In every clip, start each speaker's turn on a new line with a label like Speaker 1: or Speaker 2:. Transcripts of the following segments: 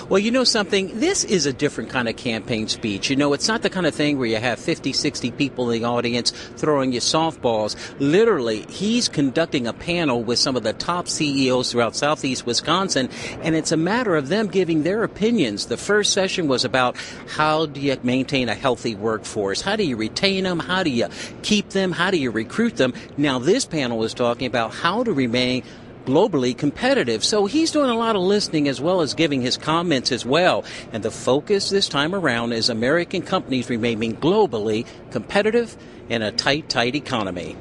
Speaker 1: Well, you know something? This is a different kind of campaign speech. You know, it's not the kind of thing where you have 50, 60 people in the audience throwing you softballs. Literally, he's conducting a panel with some of the top CEOs throughout southeast Wisconsin, and it's a matter of them giving their opinions. The first session was about how do you maintain a healthy workforce? How do you retain them? How do you keep them? How do you recruit them? Now, this panel is talking about how to remain globally competitive. So he's doing a lot of listening as well as giving his comments as well. And the focus this time around is American companies remaining globally competitive in a tight economy.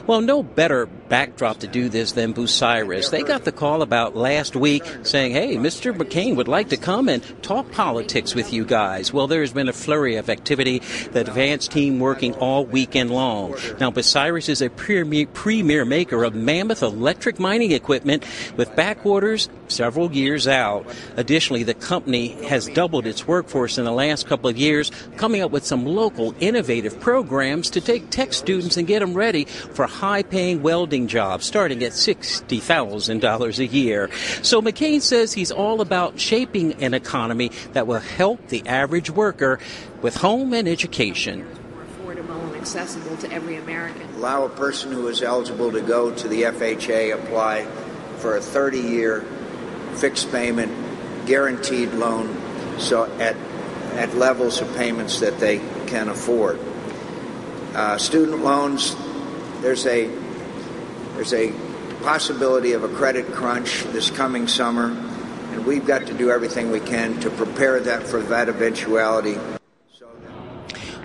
Speaker 1: Well, no better backdrop to do this than Bucyrus. They got the call about last week saying, hey, Mr. McCain would like to come and talk politics with you guys. Well, there's been a flurry of activity, the advance team working all weekend long. Now, Bucyrus is a premier maker of mammoth electric mining equipment with back orders several years out. Additionally, the company has doubled its workforce in the last couple of years, coming up with some local innovative programs to take tech students and get them ready for high-paying welding jobs starting at $60,000 a year. So McCain says he's all about shaping an economy that will help the average worker with home and education.
Speaker 2: More affordable and accessible to every American.
Speaker 3: Allow a person who is eligible to go to the FHA, apply for a 30-year fixed payment, guaranteed loan, so at levels of payments that they can afford. Student loans, there's a possibility of a credit crunch this coming summer, and we've got to do everything we can to prepare that for that eventuality.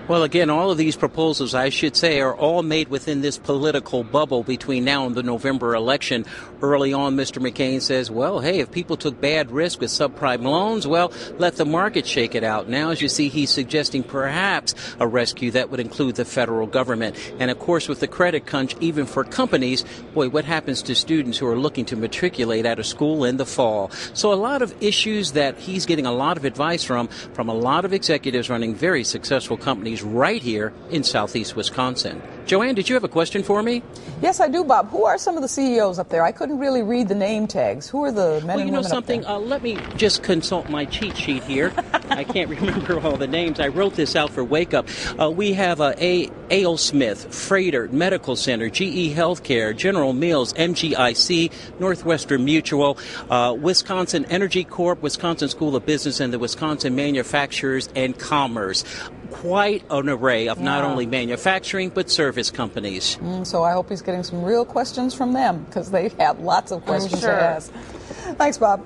Speaker 1: Well, again, all of these proposals, I should say, are all made within this political bubble between now and the November election. Early on, Mr. McCain says, well, hey, if people took bad risk with subprime loans, well, let the market shake it out. Now, as you see, he's suggesting perhaps a rescue that would include the federal government. And, of course, with the credit crunch, even for companies, boy, what happens to students who are looking to matriculate out of school in the fall? So a lot of issues that he's getting a lot of advice from a lot of executives running very successful companies right here in southeast Wisconsin. Joanne, did you have a question for me?
Speaker 4: Yes, I do, Bob. Who are some of the CEOs up there? I couldn't really read the name tags. Who are the men and women up there?
Speaker 1: Let me just consult my cheat sheet here. I can't remember all the names. I wrote this out for Wake Up. We have A.O. Smith, Freighter, Medical Center, GE Healthcare, General Mills, MGIC, Northwestern Mutual, Wisconsin Energy Corp, Wisconsin School of Business, and the Wisconsin Manufacturers and Commerce. Quite an array of not only manufacturing but service companies.
Speaker 4: So I hope he's getting some real questions from them, because they have lots of questions to ask. Thanks, Bob.